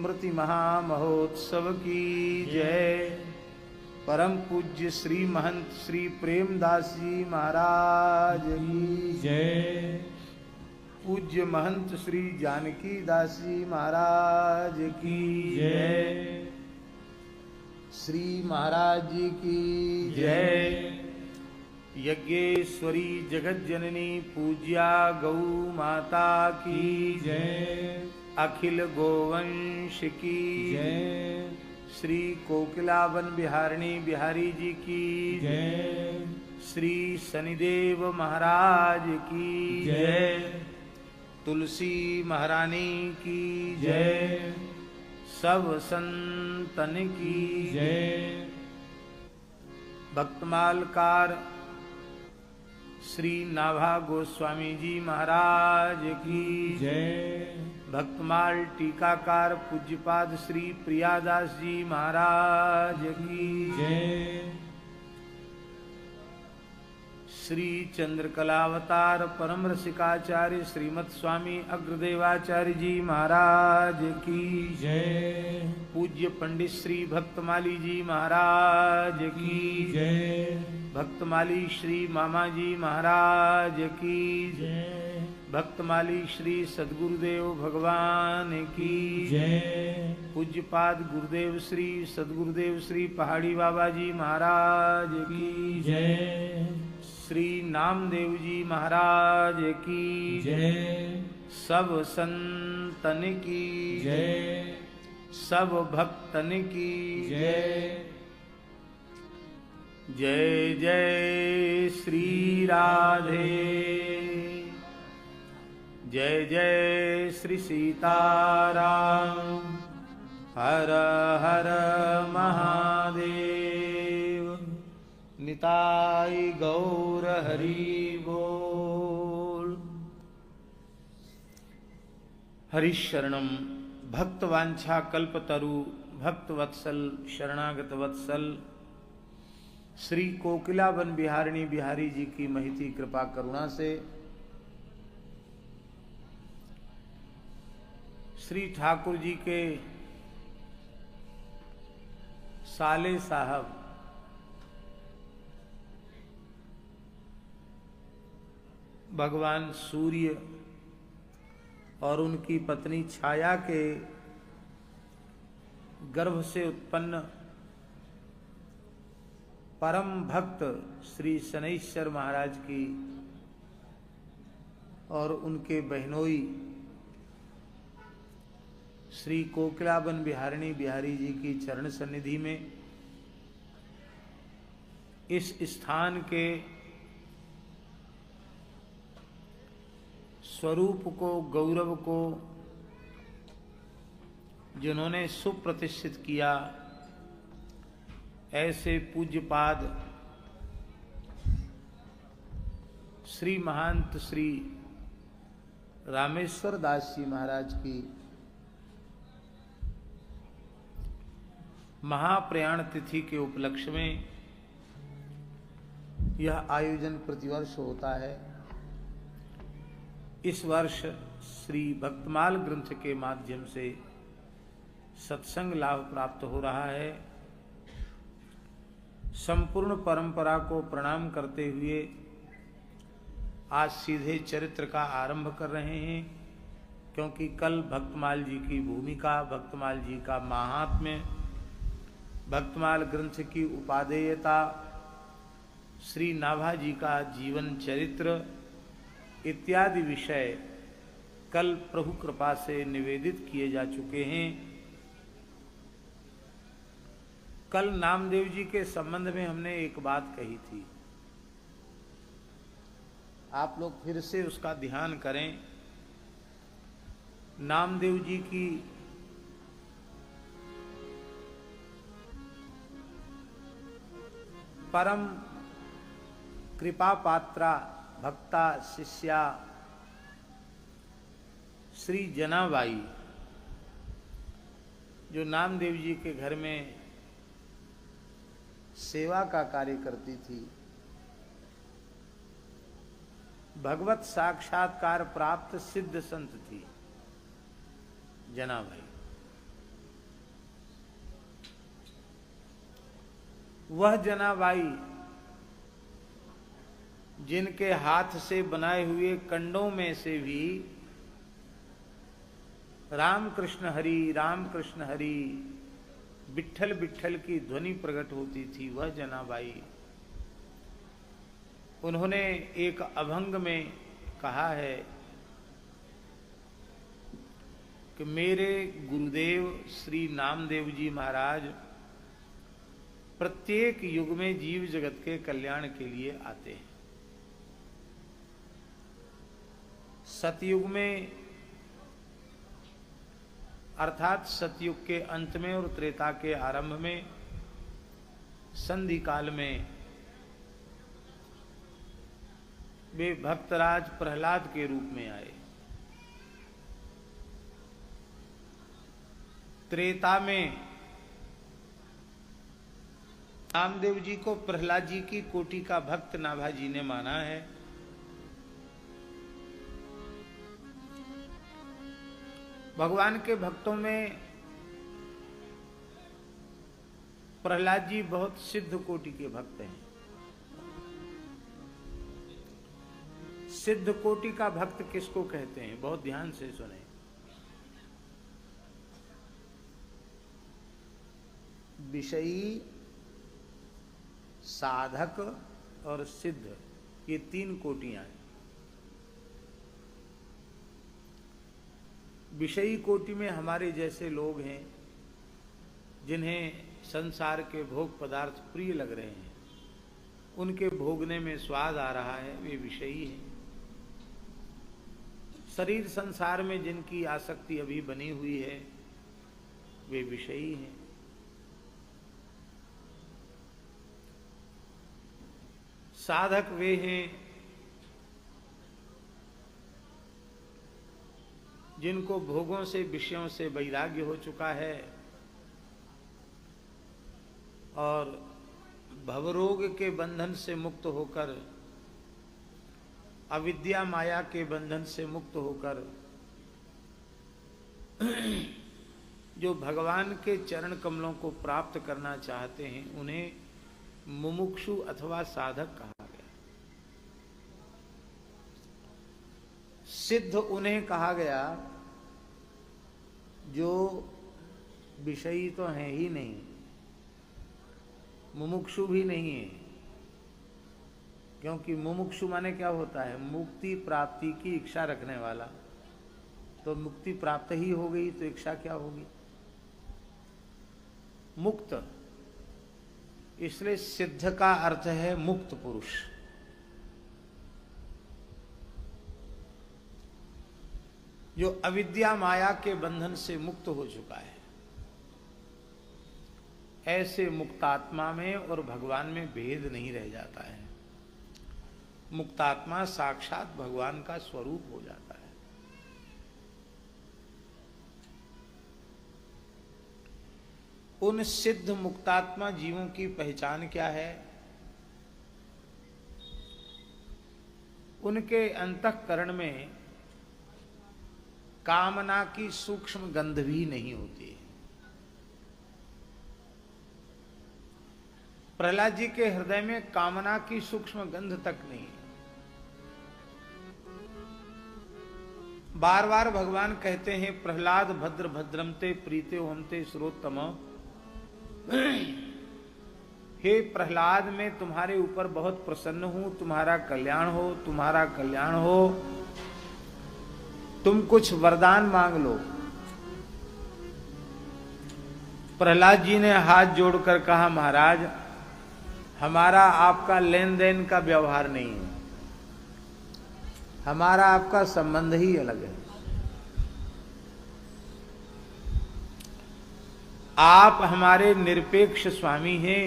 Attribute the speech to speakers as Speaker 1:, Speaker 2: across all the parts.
Speaker 1: स्मृति महामहोत्सव की जय। परम पूज्य श्री महंत श्री प्रेमदास जी महाराज की
Speaker 2: जय।
Speaker 1: पूज्य महंत श्री जानकी दास जी महाराज की जय। श्री महाराज जी की जय। यज्ञेश्वरी जगत जननी पूज्या गौ माता की
Speaker 2: जय।
Speaker 1: अखिल गोवंश की
Speaker 2: जय।
Speaker 1: श्री कोकिलावन बिहारिणी बिहारी जी की
Speaker 2: जय।
Speaker 1: श्री शनिदेव महाराज की
Speaker 2: जय।
Speaker 1: तुलसी महारानी की
Speaker 2: जय।
Speaker 1: सब संतन की
Speaker 2: जय।
Speaker 1: भक्तमालकार श्री नाभा गोस्वामी जी महाराज की
Speaker 2: जय।
Speaker 1: भक्तमाल टीकाकार पूज्यपाद श्री प्रियादास जी महाराज की
Speaker 2: जय।
Speaker 1: श्री चंद्रकलावतार परम रसिकाचार्य श्रीमत् स्वामी अग्रदेवाचार्य जी महाराज की
Speaker 2: जय।
Speaker 1: पूज्य पंडित श्री भक्तमाली जी महाराज की
Speaker 2: जय।
Speaker 1: भक्तमाली श्री मामा जी महाराज की
Speaker 2: जय।
Speaker 1: भक्तमाली श्री सद्गुरुदेव भगवान की
Speaker 2: जय।
Speaker 1: पूज्यपाद गुरुदेव श्री सद्गुरुदेव श्री पहाड़ी बाबा जी महाराज की
Speaker 2: जय।
Speaker 1: श्री नामदेव जी महाराज की
Speaker 2: जय।
Speaker 1: सब संतन की
Speaker 2: जय।
Speaker 1: सब भक्तन की
Speaker 2: जय।
Speaker 1: जय जय श्री राधे। जय जय श्री सीताराम। हर हर महादेव। निताय गौर हरि बोल। हरिशरणम भक्तवांछा कल्पतरु भक्तवत्सल शरणागत वत्सल श्री कोकिलावन बिहारिणी बिहारी जी की महिती कृपा करुणा से श्री ठाकुर जी के साले साहब भगवान सूर्य और उनकी पत्नी छाया के गर्भ से उत्पन्न परम भक्त श्री शनैश्वर महाराज की और उनके बहनोई श्री कोकिलावन बिहारिणी बिहारी जी की चरण सन्निधि में इस स्थान के स्वरूप को गौरव को जिन्होंने सुप्रतिष्ठित किया ऐसे पूज्यपाद श्री महंत श्री रामेश्वर दास जी महाराज की महाप्रयाण तिथि के उपलक्ष्य में यह आयोजन प्रतिवर्ष होता है। इस वर्ष श्री भक्तमाल ग्रंथ के माध्यम से सत्संग लाभ प्राप्त हो रहा है। संपूर्ण परंपरा को प्रणाम करते हुए आज सीधे चरित्र का आरंभ कर रहे हैं, क्योंकि कल भक्तमाल जी की भूमिका, भक्तमाल जी का महात्म्य, भक्तमाल ग्रंथ की उपादेयता, श्री नाभा जी का जीवन चरित्र इत्यादि विषय कल प्रभु कृपा से निवेदित किए जा चुके हैं। कल नामदेव जी के संबंध में हमने एक बात कही थी, आप लोग फिर से उसका ध्यान करें। नामदेव जी की परम कृपा पात्रा भक्ता शिष्या श्री जनाबाई, जो नामदेव जी के घर में सेवा का कार्य करती थी, भगवत साक्षात्कार प्राप्त सिद्ध संत थी जनाबाई। वह जनाबाई जिनके हाथ से बनाए हुए कंडों में से भी राम कृष्ण हरि विट्ठल विट्ठल की ध्वनि प्रकट होती थी, वह जनाबाई, उन्होंने एक अभंग में कहा है कि मेरे गुरुदेव श्री नामदेव जी महाराज प्रत्येक युग में जीव जगत के कल्याण के लिए आते हैं। सतयुग में अर्थात सतयुग के अंत में और त्रेता के आरंभ में, संधि काल में वे भक्तराज प्रहलाद के रूप में आए। त्रेता में नामदेव जी को प्रहलाद जी की कोटि का भक्त नाभाजी ने माना है। भगवान के भक्तों में प्रहलाद जी बहुत सिद्ध कोटि के भक्त हैं। सिद्ध कोटि का भक्त किसको कहते हैं? बहुत ध्यान से सुने। विषयी, साधक और सिद्ध, ये तीन कोटियां हैं। विषयी कोटि में हमारे जैसे लोग हैं जिन्हें संसार के भोग पदार्थ प्रिय लग रहे हैं, उनके भोगने में स्वाद आ रहा है, वे विषयी हैं। शरीर संसार में जिनकी आसक्ति अभी बनी हुई है, वे विषयी हैं। साधक वे हैं जिनको भोगों से, विषयों से वैराग्य हो चुका है और भवरोग के बंधन से मुक्त होकर, अविद्या माया के बंधन से मुक्त होकर जो भगवान के चरण कमलों को प्राप्त करना चाहते हैं, उन्हें मुमुक्षु अथवा साधक कहा गया। सिद्ध उन्हें कहा गया जो विषयी तो हैं ही नहीं, मुमुक्षु भी नहीं है। क्योंकि मुमुक्षु माने क्या होता है? मुक्ति प्राप्ति की इच्छा रखने वाला। तो मुक्ति प्राप्त ही हो गई तो इच्छा क्या होगी? मुक्त। इसलिए सिद्ध का अर्थ है मुक्त पुरुष। जो अविद्या माया के बंधन से मुक्त हो चुका है। ऐसे मुक्तात्मा में और भगवान में भेद नहीं रह जाता है। मुक्तात्मा साक्षात भगवान का स्वरूप हो जाता है। उन सिद्ध मुक्तात्मा जीवों की पहचान क्या है? उनके अंतःकरण में कामना की सूक्ष्म गंध भी नहीं होती है। प्रहलाद जी के हृदय में कामना की सूक्ष्म गंध तक नहीं। बार बार भगवान कहते हैं, प्रहलाद भद्र भद्रमते प्रीते हमते श्रोतम। हे प्रहलाद, मैं तुम्हारे ऊपर बहुत प्रसन्न हूं, तुम्हारा कल्याण हो, तुम्हारा कल्याण हो। तुम कुछ वरदान मांग लो। प्रहलाद जी ने हाथ जोड़कर कहा, महाराज हमारा आपका लेन देन का व्यवहार नहीं है, हमारा आपका संबंध ही अलग है। आप हमारे निरपेक्ष स्वामी हैं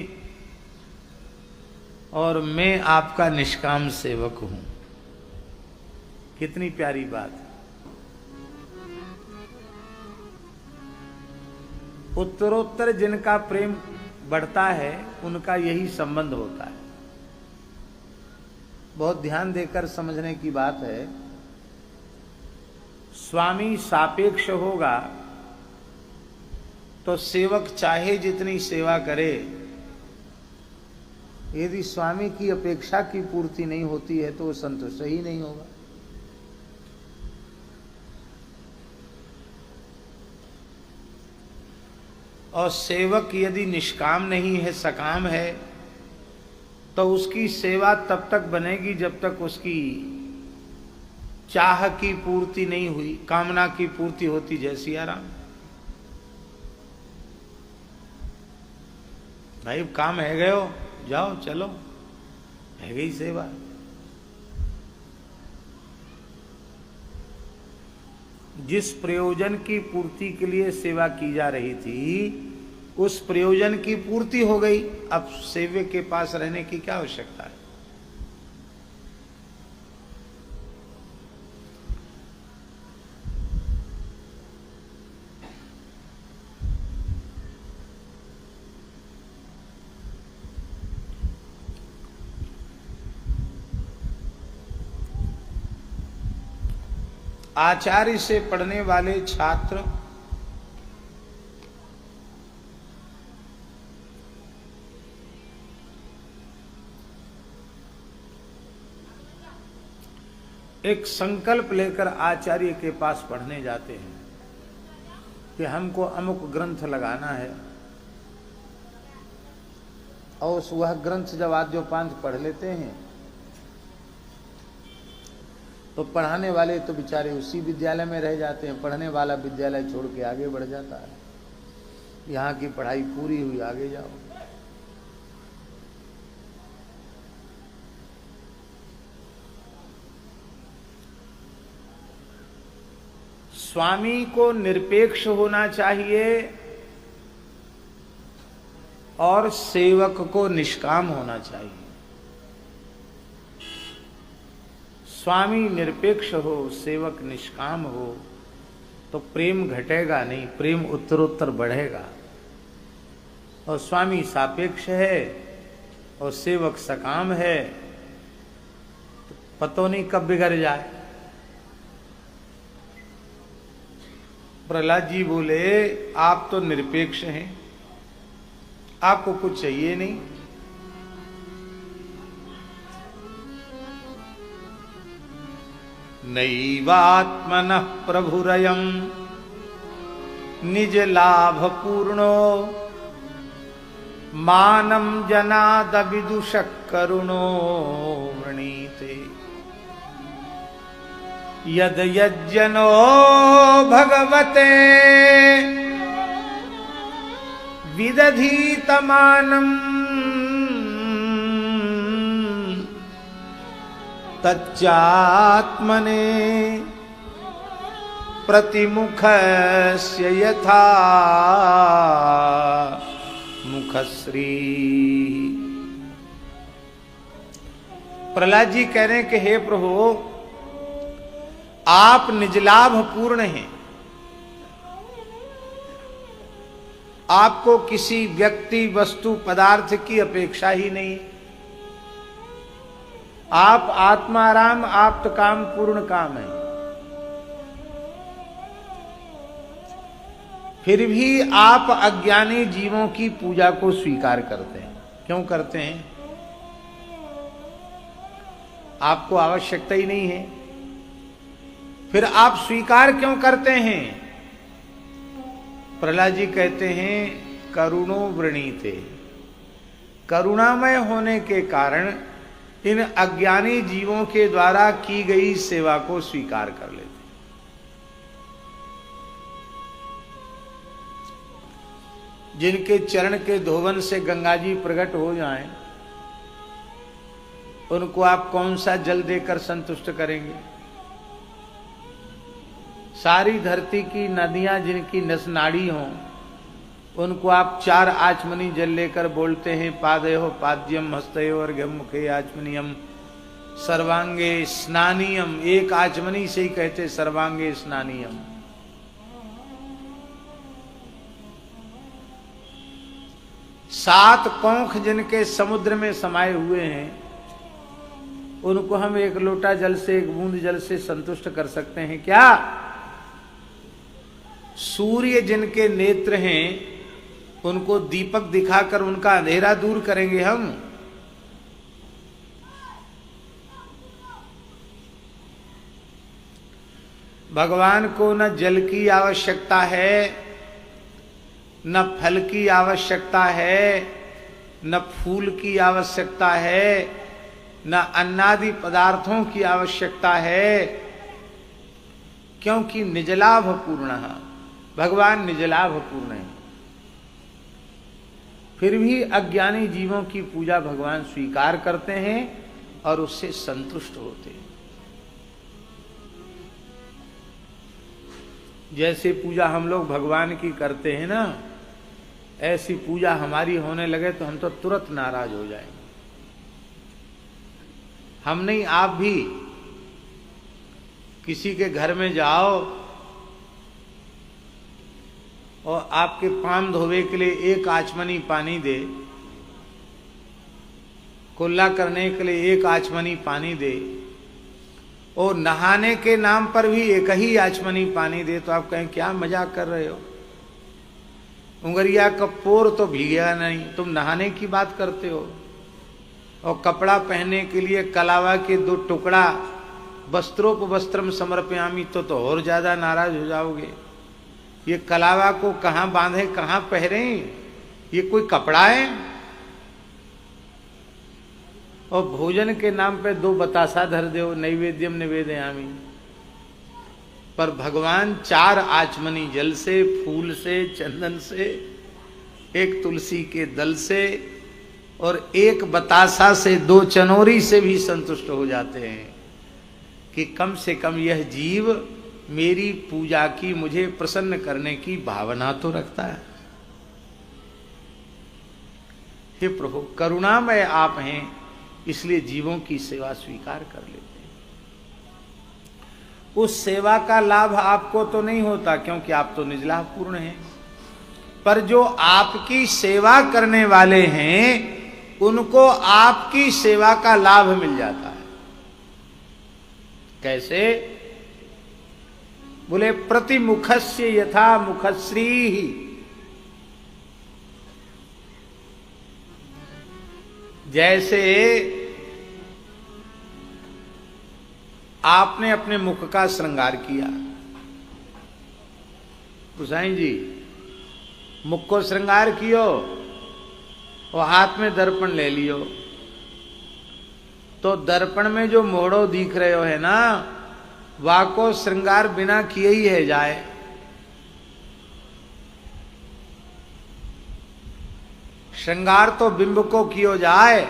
Speaker 1: और मैं आपका निष्काम सेवक हूं। कितनी प्यारी बात। उत्तरोत्तर जिनका प्रेम बढ़ता है उनका यही संबंध होता है। बहुत ध्यान देकर समझने की बात है। स्वामी सापेक्ष होगा तो सेवक चाहे जितनी सेवा करे यदि स्वामी की अपेक्षा की पूर्ति नहीं होती है तो वो संतुष्ट ही नहीं होगा। और सेवक यदि निष्काम नहीं है, सकाम है, तो उसकी सेवा तब तक बनेगी जब तक उसकी चाह की पूर्ति नहीं हुई, कामना की पूर्ति होती। जय सिया राम। भाई काम है गए हो, जाओ चलो, है गई सेवा। जिस प्रयोजन की पूर्ति के लिए सेवा की जा रही थी उस प्रयोजन की पूर्ति हो गई। अब सेवक के पास रहने की क्या आवश्यकता है। आचार्य से पढ़ने वाले छात्र एक संकल्प लेकर आचार्य के पास पढ़ने जाते हैं कि हमको अमुक ग्रंथ लगाना है, और वह ग्रंथ जब आद्योपांत पढ़ लेते हैं तो पढ़ाने वाले तो बेचारे उसी विद्यालय में रह जाते हैं, पढ़ने वाला विद्यालय छोड़ के आगे बढ़ जाता है। यहाँ की पढ़ाई पूरी हुई, आगे जाओ। स्वामी को निरपेक्ष होना चाहिए और सेवक को निष्काम होना चाहिए। स्वामी निरपेक्ष हो, सेवक निष्काम हो तो प्रेम घटेगा नहीं, प्रेम उत्तरोत्तर बढ़ेगा। और स्वामी सापेक्ष है और सेवक सकाम है तो पतो नहीं कब बिगड़ जाए। प्रहलाद जी बोले आप तो निरपेक्ष हैं, आपको कुछ चाहिए नहीं। नैवात्मनः प्रभुरयं निज लाभ पूर्णो मानं जनाद विदुषः करुणो वृणीते यद यज्जनो भगवते विदधीतमानम् तच्चात्मने प्रतिमुखस्य यथा मुखश्री। प्रहलाद जी कह रहे हैं कि हे प्रभु आप निजलाभ पूर्ण हैं, आपको किसी व्यक्ति वस्तु पदार्थ की अपेक्षा ही नहीं। आप आत्माराम आप्त काम पूर्ण काम है। फिर भी आप अज्ञानी जीवों की पूजा को स्वीकार करते हैं। क्यों करते हैं? आपको आवश्यकता ही नहीं है, फिर आप स्वीकार क्यों करते हैं? प्रहलाद जी कहते हैं करुणो वृणीते, करुणामय होने के कारण इन अज्ञानी जीवों के द्वारा की गई सेवा को स्वीकार कर लेते। जिनके चरण के धोवन से गंगा जी प्रकट हो जाएं, उनको आप कौन सा जल देकर संतुष्ट करेंगे? सारी धरती की नदियां जिनकी नस नाड़ी हों, उनको आप 4 आचमनी जल लेकर बोलते हैं पादयो पाद्यम हस्तयो अर्घ्यम मुखे आचमनियम सर्वांगे स्नानियम। एक आचमनी से ही कहते सर्वांगे स्नानियम। सात कोंख जिनके समुद्र में समाये हुए हैं, उनको हम एक लोटा जल से, एक बूंद जल से संतुष्ट कर सकते हैं क्या? सूर्य जिनके नेत्र हैं, उनको दीपक दिखाकर उनका अंधेरा दूर करेंगे हम? भगवान को न जल की आवश्यकता है, न फल की आवश्यकता है, न फूल की आवश्यकता है, न अन्नादि पदार्थों की आवश्यकता है, क्योंकि निजलाभ पूर्ण है। भगवान निजलाभ पूर्ण है। फिर भी अज्ञानी जीवों की पूजा भगवान स्वीकार करते हैं और उससे संतुष्ट होते हैं। जैसे पूजा हम लोग भगवान की करते हैं ना, ऐसी पूजा हमारी होने लगे तो हम तो तुरंत नाराज हो जाएंगे। हम नहीं, आप भी किसी के घर में जाओ और आपके पाँव धोवे के लिए एक आचमनी पानी दे, कुल्ला करने के लिए एक आचमनी पानी दे, और नहाने के नाम पर भी एक ही आचमनी पानी दे, तो आप कहें क्या मजाक कर रहे हो, उंगरिया का पोर तो भीगा नहीं, तुम नहाने की बात करते हो। और कपड़ा पहनने के लिए कलावा के 2 टुकड़ा वस्त्रोपवस्त्रम समर्पयामी, तो और ज्यादा नाराज हो जाओगे। ये कलावा को कहाँ बांधे, कहाँ पहरे, ये कोई कपड़ा है? और भोजन के नाम पे 2 बतासा धर दो, नैवेद्यम निवेदयामी। पर भगवान 4 आचमनी जल से, फूल से, चंदन से, एक तुलसी के दल से और एक बतासा से, 2 चनोरी से भी संतुष्ट हो जाते हैं कि कम से कम यह जीव मेरी पूजा की, मुझे प्रसन्न करने की भावना तो रखता है। हे प्रभु, करुणामय आप हैं, इसलिए जीवों की सेवा स्वीकार कर लेते हैं। उस सेवा का लाभ आपको तो नहीं होता, क्योंकि आप तो निजलाभ पूर्ण हैं, पर जो आपकी सेवा करने वाले हैं उनको आपकी सेवा का लाभ मिल जाता है। कैसे? बोले प्रतिमुखस्य यथा मुखश्री, जैसे आपने अपने मुख का श्रृंगार किया, गोसाई जी मुख को श्रृंगार कियो और हाथ में दर्पण ले लियो, तो दर्पण में जो मोड़ो दिख रहे हो है ना, वा को श्रृंगार बिना किए ही है जाए। श्रृंगार तो बिंब को कियो जाए,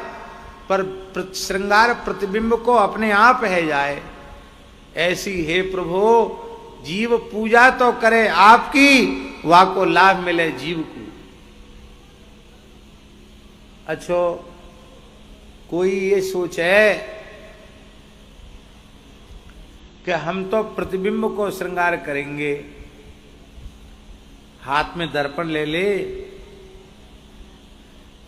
Speaker 1: पर श्रृंगार प्रतिबिंब को अपने आप है जाए। ऐसी हे प्रभु, जीव पूजा तो करे आपकी, वा को लाभ मिले जीव को। अच्छो, कोई ये सोचे कि हम तो प्रतिबिंब को श्रृंगार करेंगे, हाथ में दर्पण ले ले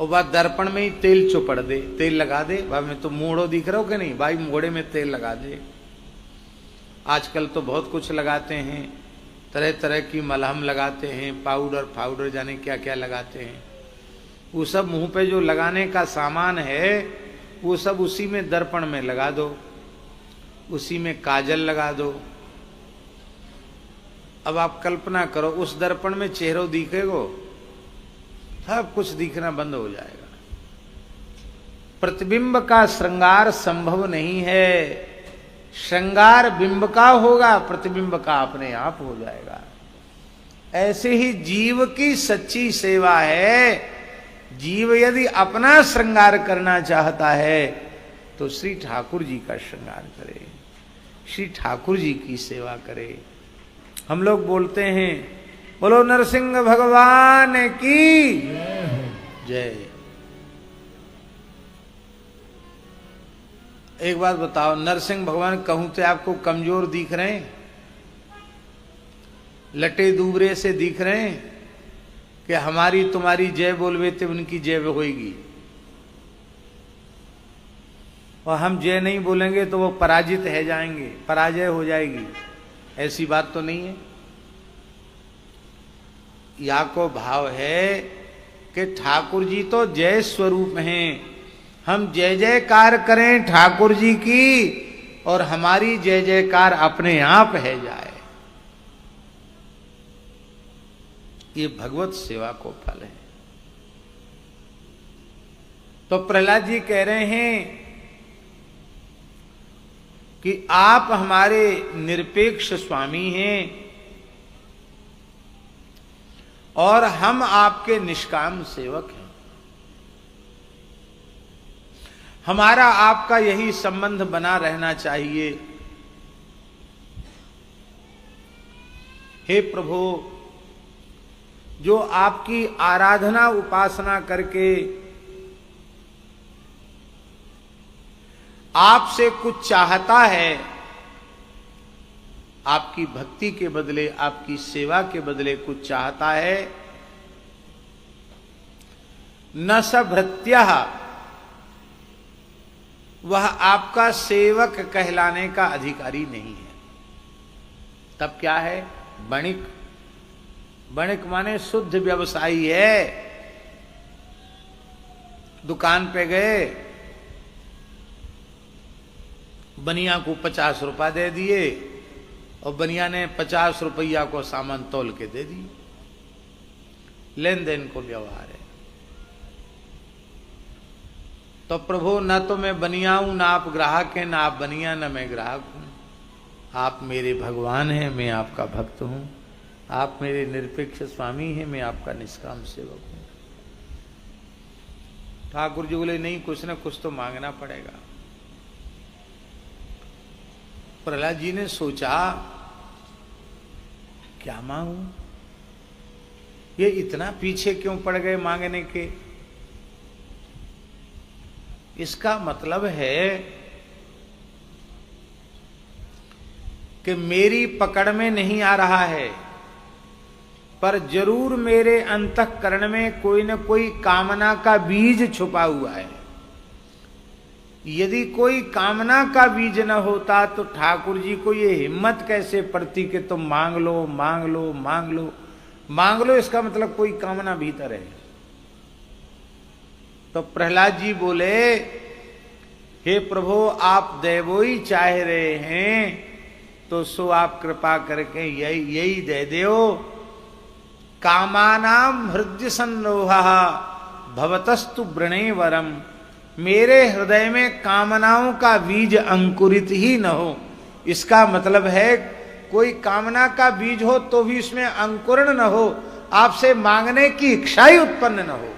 Speaker 1: और वह दर्पण में ही तेल चुपड़ दे, तेल लगा दे। भाई मैं तो मोड़ो दिख रहा हूं कि नहीं, भाई मोड़े में तेल लगा दे। आजकल तो बहुत कुछ लगाते हैं, तरह तरह की मलहम लगाते हैं, पाउडर जाने क्या क्या लगाते हैं। वो सब मुंह पे जो लगाने का सामान है वो सब उसी में दर्पण में लगा दो, उसी में काजल लगा दो। अब आप कल्पना करो, उस दर्पण में चेहरा दिखेगा, सब कुछ दिखना बंद हो जाएगा। प्रतिबिंब का श्रृंगार संभव नहीं है, श्रृंगार बिंब का होगा, प्रतिबिंब का अपने आप हो जाएगा। ऐसे ही जीव की सच्ची सेवा है। जीव यदि अपना श्रृंगार करना चाहता है तो श्री ठाकुर जी का श्रृंगार करे, श्री ठाकुर जी की सेवा करे। हम लोग बोलते हैं बोलो नरसिंह भगवान की जय। एक बात बताओ, नरसिंह भगवान कहूं तो आपको कमजोर दिख रहे हैं, लटे दूबरे से दिख रहे हैं कि हमारी तुम्हारी जय बोलवे तो उनकी जय होगी, और हम जय नहीं बोलेंगे तो वो पराजित है जाएंगे, पराजय हो जाएगी। ऐसी बात तो नहीं है। या को भाव है कि ठाकुर जी तो जय स्वरूप हैं, हम जय जयकार करें ठाकुर जी की और हमारी जय जयकार अपने आप है जाए। ये भगवत सेवा को फल है। तो प्रहलाद जी कह रहे हैं कि आप हमारे निरपेक्ष स्वामी हैं और हम आपके निष्काम सेवक हैं। हमारा आपका यही संबंध बना रहना चाहिए। हे प्रभु, जो आपकी आराधना उपासना करके आपसे कुछ चाहता है, आपकी भक्ति के बदले, आपकी सेवा के बदले कुछ चाहता है, न स भृत्यः, वह आपका सेवक कहलाने का अधिकारी नहीं है। तब क्या है? वणिक। वणिक माने शुद्ध व्यवसायी है। दुकान पे गए, बनिया को 50 रुपया दे दिए और बनिया ने 50 रुपया को सामान तोल के दे दी। लेन देन को व्यवहार है। तो प्रभु, न तो मैं बनिया हूं, ना आप ग्राहक हैं, ना आप बनिया, न मैं ग्राहक हूं। आप मेरे भगवान हैं, मैं आपका भक्त हूं। आप मेरे निरपेक्ष स्वामी हैं, मैं आपका निष्काम सेवक हूं। ठाकुर जी बोले, नहीं, कुछ न कुछ तो मांगना पड़ेगा। प्रहलाद जी ने सोचा, क्या मांगू? ये इतना पीछे क्यों पड़ गए मांगने के? इसका मतलब है कि मेरी पकड़ में नहीं आ रहा है, पर जरूर मेरे अंतःकरण में कोई न कोई कामना का बीज छुपा हुआ है। यदि कोई कामना का बीज न होता तो ठाकुर जी को ये हिम्मत कैसे पड़ती कि तुम मांग लो, मांग लो, मांग लो। मांग लो इसका मतलब कोई कामना भीतर है। तो प्रहलाद जी बोले, हे प्रभु, आप देवोई चाह रहे हैं तो सो आप कृपा करके यही दे दो। कामानाम हृदय संरोहा भवतस्तु वृणे वरम। मेरे हृदय में कामनाओं का बीज अंकुरित ही न हो। इसका मतलब है कोई कामना का बीज हो तो भी इसमें अंकुरण न हो, आपसे मांगने की इच्छा ही उत्पन्न न हो।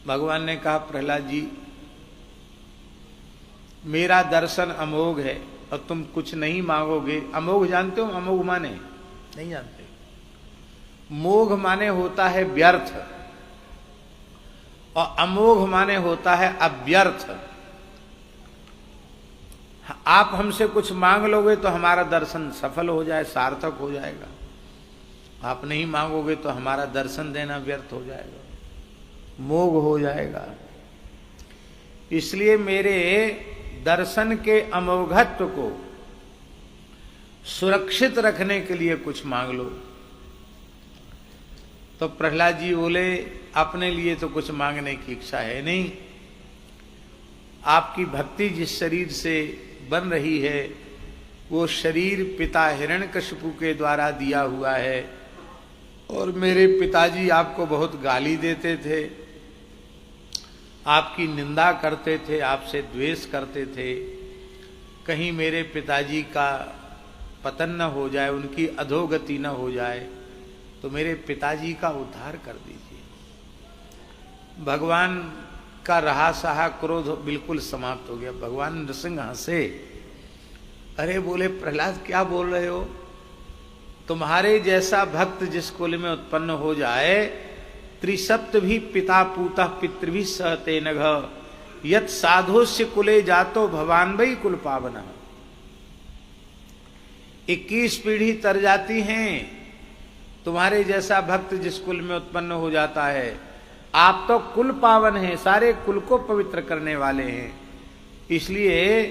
Speaker 1: भगवान ने कहा, प्रहलाद जी, मेरा दर्शन अमोघ है और तुम कुछ नहीं मांगोगे। अमोघ जानते हो? अमोघ माने नहीं जानते? मोघ माने होता है व्यर्थ और अमोघ माने होता है अव्यर्थ। आप हमसे कुछ मांग लोगे तो हमारा दर्शन सफल हो जाए, सार्थक हो जाएगा। आप नहीं मांगोगे तो हमारा दर्शन देना व्यर्थ हो जाएगा, मोघ हो जाएगा। इसलिए मेरे दर्शन के अमोघत्व को सुरक्षित रखने के लिए कुछ मांग लो। तो प्रहलाद जी बोले, अपने लिए तो कुछ मांगने की इच्छा है नहीं। आपकी भक्ति जिस शरीर से बन रही है वो शरीर पिता हिरण्यकशिपु के द्वारा दिया हुआ है और मेरे पिताजी आपको बहुत गाली देते थे, आपकी निंदा करते थे, आपसे द्वेष करते थे। कहीं मेरे पिताजी का पतन न हो जाए, उनकी अधोगति न हो जाए, तो मेरे पिताजी का उद्धार कर दीजिए। भगवान का रहा सहा क्रोध बिल्कुल समाप्त हो गया। भगवान नृसिंह हंसे, अरे बोले, प्रहलाद क्या बोल रहे हो? तुम्हारे जैसा भक्त जिस कुल में उत्पन्न हो जाए, त्रिसप्त भी पिता पूतः पितृभि सहते नघ, यत साधोस्य कुले जातो भवान वही कुल पावना। 21 पीढ़ी तर जाती हैं तुम्हारे जैसा भक्त जिस कुल में उत्पन्न हो जाता है। आप तो कुल पावन हैं, सारे कुल को पवित्र करने वाले हैं। इसलिए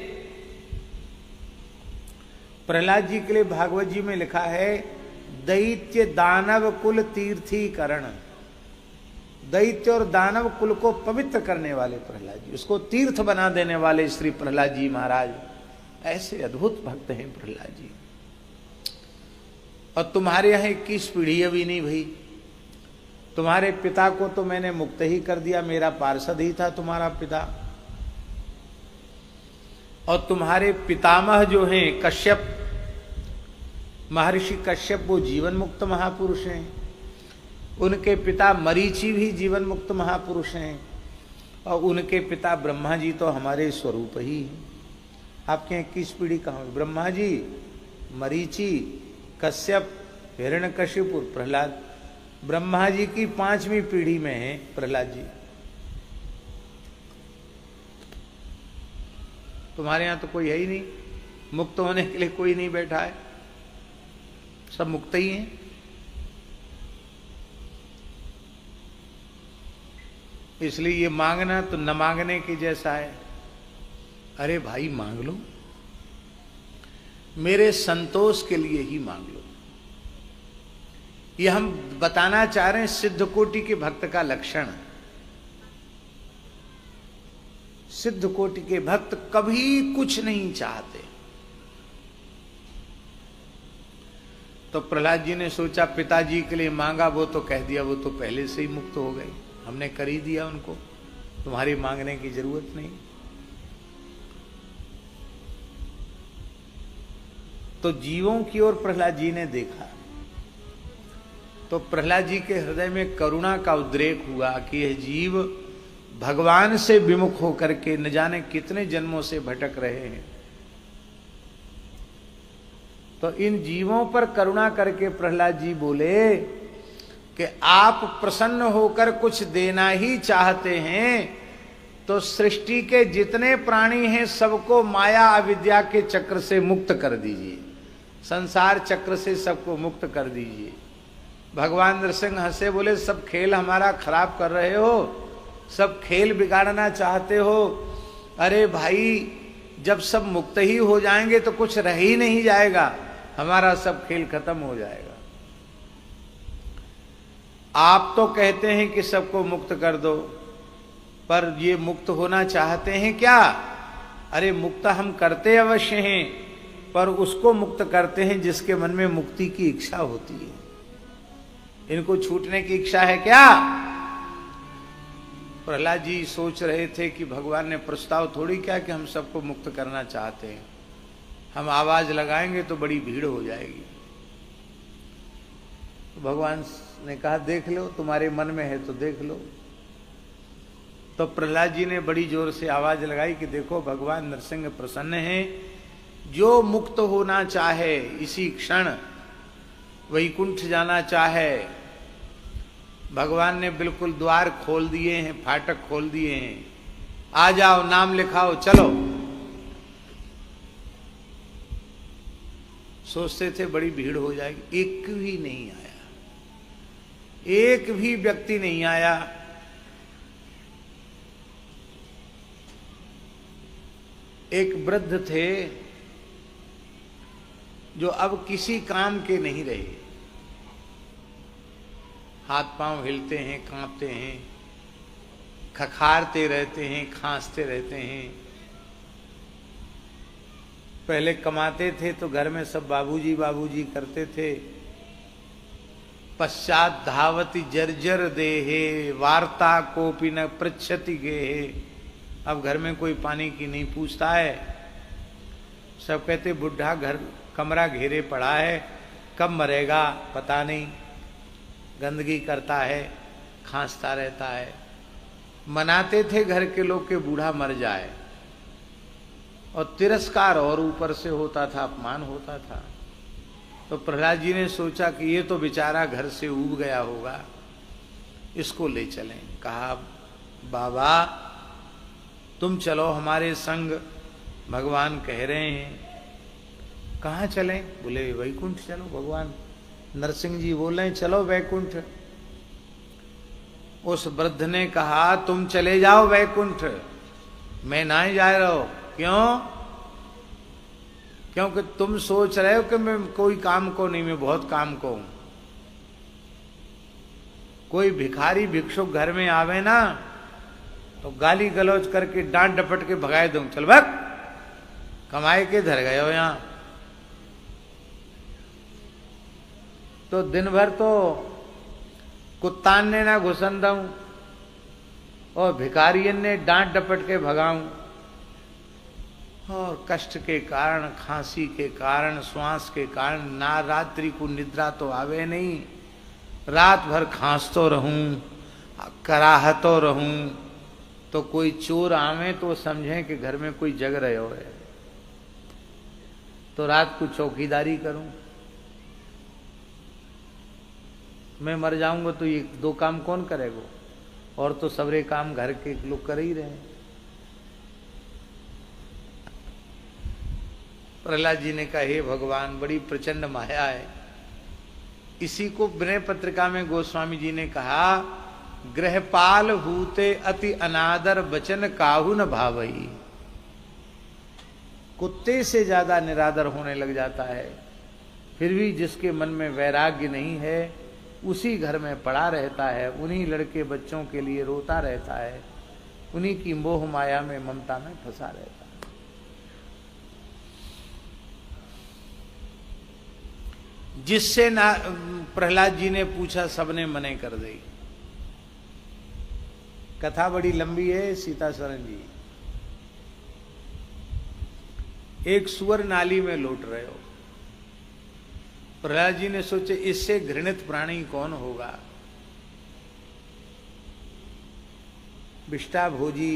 Speaker 1: प्रहलाद जी के लिए भागवत जी में लिखा है, दैत्य दानव कुल तीर्थीकरण। दैत्य और दानव कुल को पवित्र करने वाले प्रहलाद जी, उसको तीर्थ बना देने वाले श्री प्रहलाद जी महाराज, ऐसे अद्भुत भक्त हैं प्रहलाद जी। और तुम्हारे यहाँ 21 पीढ़ी अभी नहीं भई। तुम्हारे पिता को तो मैंने मुक्त ही कर दिया, मेरा पार्षद ही था तुम्हारा पिता। और तुम्हारे पितामह जो हैं कश्यप, महर्षि कश्यप, वो जीवन मुक्त महापुरुष हैं। उनके पिता मरीचि भी जीवन मुक्त महापुरुष हैं। और उनके पिता ब्रह्मा जी तो हमारे स्वरूप ही हैं। आपके 21 पीढ़ी कहाँ हुई? ब्रह्मा जी, मरीचि, कश्यप, हिरण्यकशिपु, प्रहलाद। ब्रह्मा जी की 5वीं पीढ़ी में है प्रहलाद जी। तुम्हारे यहां तो कोई है ही नहीं, मुक्त होने के लिए कोई नहीं बैठा है, सब मुक्त ही हैं। इसलिए ये मांगना तो न मांगने के जैसा है। अरे भाई मांग लो, मेरे संतोष के लिए ही मांग लो। ये हम बताना चाह रहे हैं सिद्ध कोटि के भक्त का लक्षण। सिद्ध कोटि के भक्त कभी कुछ नहीं चाहते। तो प्रहलाद जी ने सोचा पिताजी के लिए मांगा, वो तो कह दिया, वो तो पहले से ही मुक्त हो गए, हमने कर ही दिया उनको, तुम्हारी मांगने की जरूरत नहीं। तो जीवों की ओर प्रहलाद जी ने देखा तो प्रहलाद जी के हृदय में करुणा का उद्रेक हुआ कि यह जीव भगवान से विमुख होकर के न जाने कितने जन्मों से भटक रहे हैं। तो इन जीवों पर करुणा करके प्रहलाद जी बोले कि आप प्रसन्न होकर कुछ देना ही चाहते हैं तो सृष्टि के जितने प्राणी हैं सबको माया अविद्या के चक्र से मुक्त कर दीजिए, संसार चक्र से सबको मुक्त कर दीजिए। भगवान नरसिंह हंसे बोले, सब खेल हमारा खराब कर रहे हो, सब खेल बिगाड़ना चाहते हो। अरे भाई, जब सब मुक्त ही हो जाएंगे तो कुछ रह ही नहीं जाएगा, हमारा सब खेल खत्म हो जाएगा। आप तो कहते हैं कि सबको मुक्त कर दो, पर ये मुक्त होना चाहते हैं क्या? अरे मुक्त हम करते अवश्य हैं, पर उसको मुक्त करते हैं जिसके मन में मुक्ति की इच्छा होती है। इनको छूटने की इच्छा है क्या? प्रहलाद जी सोच रहे थे कि भगवान ने प्रस्ताव थोड़ी किया कि हम सबको मुक्त करना चाहते हैं, हम आवाज लगाएंगे तो बड़ी भीड़ हो जाएगी। तो भगवान ने कहा देख लो, तुम्हारे मन में है तो देख लो। तो प्रहलाद जी ने बड़ी जोर से आवाज लगाई कि देखो भगवान नरसिंह प्रसन्न हैं, जो मुक्त होना चाहे इसी क्षण वैकुंठ जाना चाहे, भगवान ने बिल्कुल द्वार खोल दिए हैं, फाटक खोल दिए हैं, आ जाओ, नाम लिखाओ, चलो। सोचते थे बड़ी भीड़ हो जाएगी, एक भी नहीं आया, एक भी व्यक्ति नहीं आया। एक वृद्ध थे जो अब किसी काम के नहीं रहे, हाथ पांव हिलते हैं, कांपते हैं, खखारते रहते हैं, खांसते रहते हैं। पहले कमाते थे तो घर में सब बाबूजी बाबूजी करते थे। पश्चात धावती जर्जर देहे वार्ता कोपी न पृच्छति गेहे। अब घर में कोई पानी की नहीं पूछता है, सब कहते बुढ़ा घर कमरा घेरे पड़ा है, कब मरेगा पता नहीं, गंदगी करता है, खांसता रहता है। मनाते थे घर के लोग के बूढ़ा मर जाए, और तिरस्कार और ऊपर से होता था, अपमान होता था। तो प्रहलाद जी ने सोचा कि ये तो बेचारा घर से ऊब गया होगा, इसको ले चलें। कहा बाबा तुम चलो हमारे संग, भगवान कह रहे हैं। कहाँ चलें? बोले वैकुंठ चलो, भगवान नरसिंह जी बोल रहे हैं चलो वैकुंठ। उस वृद्ध ने कहा तुम चले जाओ वैकुंठ, मैं ना ही जा रहा हूं। क्यों? क्योंकि तुम सोच रहे हो कि मैं कोई काम को नहीं, मैं बहुत काम को हूं। कोई भिखारी भिक्षुक घर में आवे ना तो गाली गलौज करके डांट डपट के भगाए दूं, चल भाग, कमाए के धर गए हो यहां। तो दिन भर तो कुत्तान ने ना घुसन दऊं और भिखारियन ने डांट डपट के भगाऊं, और कष्ट के कारण, खांसी के कारण, श्वास के कारण ना रात्रि को निद्रा तो आवे नहीं, रात भर खांसतो रहूं, कराहतो रहूं, तो कोई चोर आवे तो समझे कि घर में कोई जग रहे हो है, तो रात को चौकीदारी करूं। मैं मर जाऊंगा तो ये दो काम कौन करेगा, और तो सबरे काम घर के लोग कर ही रहे हैं। प्रहलाद जी ने कहा, हे भगवान, बड़ी प्रचंड माया है। इसी को विनय पत्रिका में गोस्वामी जी ने कहा, गृहपाल हूते अति अनादर वचन काहू न भावई। कुत्ते से ज्यादा निरादर होने लग जाता है, फिर भी जिसके मन में वैराग्य नहीं है उसी घर में पड़ा रहता है, उन्हीं लड़के बच्चों के लिए रोता रहता है, उन्हीं की मोह माया में, ममता में फंसा रहता है। जिससे ना प्रहलाद जी ने पूछा, सबने मने कर दी। कथा बड़ी लंबी है सीता शरण जी। एक सुअर नाली में लौट रहे हो, प्रहलाद जी ने सोचे इससे घृणित प्राणी कौन होगा। विष्टा भोजी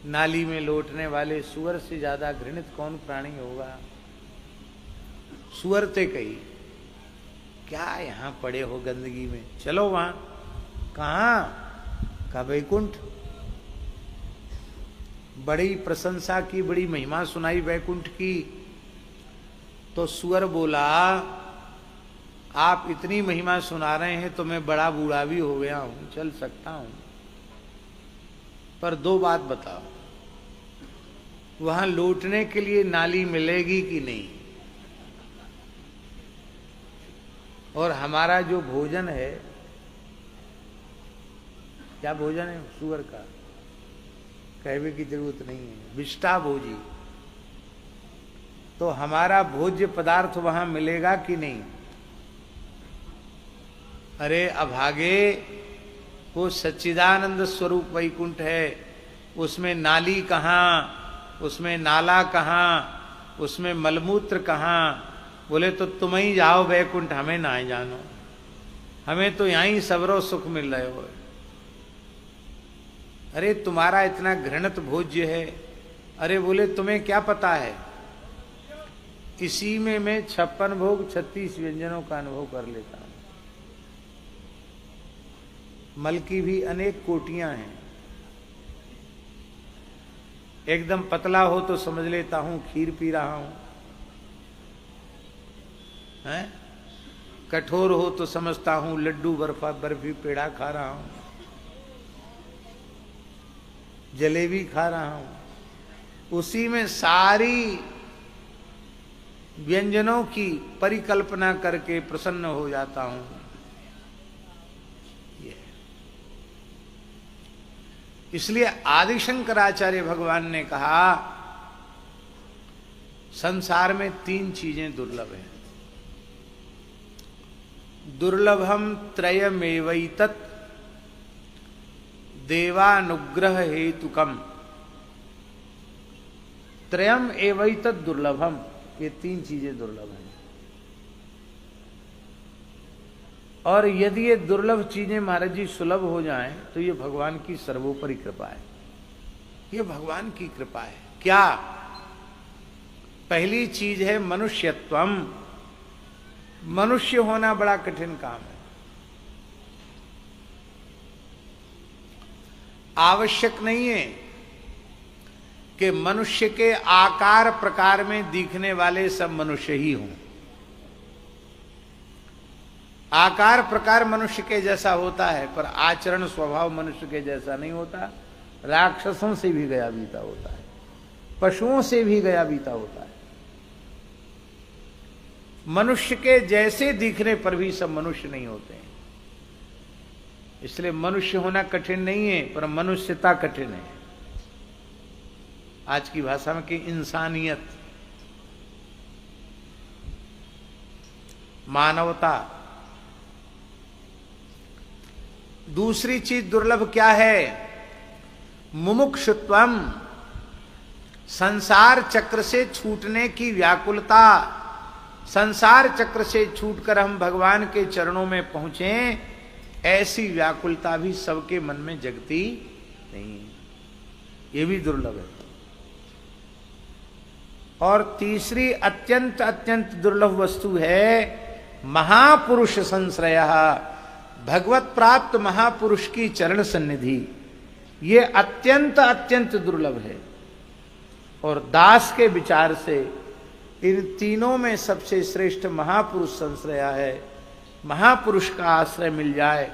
Speaker 1: नाली में लौटने वाले सुअर से ज्यादा घृणित कौन प्राणी होगा। सुअर ते कही, क्या यहां पड़े हो गंदगी में, चलो वहां। कहां? का वैकुंठ। बड़ी प्रशंसा की, बड़ी महिमा सुनाई वैकुंठ की। तो सुअर बोला, आप इतनी महिमा सुना रहे हैं तो मैं बड़ा बूढ़ा भी हो गया हूं, चल सकता हूं, पर दो बात बताओ, वहां लौटने के लिए नाली मिलेगी कि नहीं, और हमारा जो भोजन है, क्या भोजन है सुअर का, कहने की जरूरत नहीं है, विष्टा भोजी, तो हमारा भोज्य पदार्थ वहां मिलेगा कि नहीं। अरे अभागे, वो सच्चिदानंद स्वरूप वैकुंठ है, उसमें नाली कहाँ, उसमें नाला कहाँ, उसमें मलमूत्र कहाँ। बोले तो तुम ही जाओ वैकुंठ, हमें ना ही जानो, हमें तो यहीं सबरो सुख मिल रहे हो। अरे तुम्हारा इतना घृणित भोज्य है। अरे बोले तुम्हें क्या पता है, इसी में मैं 56 भोग 36 व्यंजनों का अनुभव कर लेता हूं। मल की भी अनेक कोटियां हैं। एकदम पतला हो तो समझ लेता हूं खीर पी रहा हूं, हैं? कठोर हो तो समझता हूं लड्डू बर्फी पेड़ा खा रहा हूं, जलेबी खा रहा हूं। उसी में सारी व्यंजनों की परिकल्पना करके प्रसन्न हो जाता हूं। इसलिए आदि शंकराचार्य भगवान ने कहा, संसार में 3 चीजें दुर्लभ हैं। दुर्लभम त्रयमेवैतत् देवानुग्रह हेतुकम। त्रयम एवैतत् दुर्लभम, ये 3 चीजें दुर्लभ हैं। और यदि ये दुर्लभ चीजें महाराज जी सुलभ हो जाएं तो ये भगवान की सर्वोपरि कृपा है, ये भगवान की कृपा है। क्या? पहली चीज है मनुष्यत्वम। मनुष्य होना बड़ा कठिन काम है। आवश्यक नहीं है कि मनुष्य के आकार प्रकार में दिखने वाले सब मनुष्य ही हों। आकार प्रकार मनुष्य के जैसा होता है, पर आचरण स्वभाव मनुष्य के जैसा नहीं होता। राक्षसों से भी गया बीता होता है, पशुओं से भी गया बीता होता है। मनुष्य के जैसे दिखने पर भी सब मनुष्य नहीं होते हैं। इसलिए मनुष्य होना कठिन नहीं है, पर मनुष्यता कठिन है। आज की भाषा में कि इंसानियत, मानवता, दूसरी चीज दुर्लभ क्या है? मुमुक्षुत्वम, संसार चक्र से छूटने की व्याकुलता। संसार चक्र से छूटकर हम भगवान के चरणों में पहुंचे, ऐसी व्याकुलता भी सबके मन में जगती नहीं, ये भी दुर्लभ है। और तीसरी अत्यंत अत्यंत दुर्लभ वस्तु है महापुरुष संश्रय, भगवत प्राप्त महापुरुष की चरण सन्निधि। ये अत्यंत अत्यंत दुर्लभ है। और दास के विचार से इन तीनों में सबसे श्रेष्ठ महापुरुष संश्रय है। महापुरुष का आश्रय मिल जाए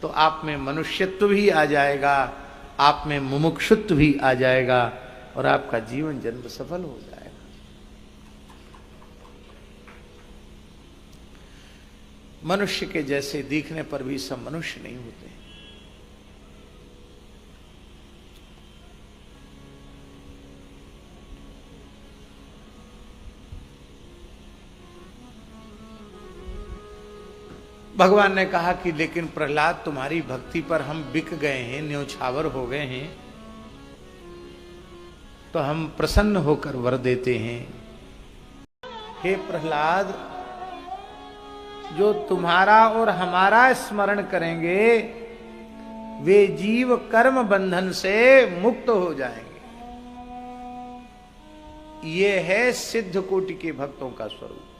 Speaker 1: तो आप में मनुष्यत्व भी आ जाएगा, आप में मुमुक्षुत्व भी आ जाएगा और आपका जीवन जन्म सफल हो जाएगा। मनुष्य के जैसे दिखने पर भी सब मनुष्य नहीं होते। भगवान ने कहा कि लेकिन प्रहलाद, तुम्हारी भक्ति पर हम बिक गए हैं, न्योछावर हो गए हैं, तो हम प्रसन्न होकर वर देते हैं। हे प्रहलाद, जो तुम्हारा और हमारा स्मरण करेंगे वे जीव कर्म बंधन से मुक्त हो जाएंगे। ये है सिद्ध कोटि के भक्तों का स्वरूप।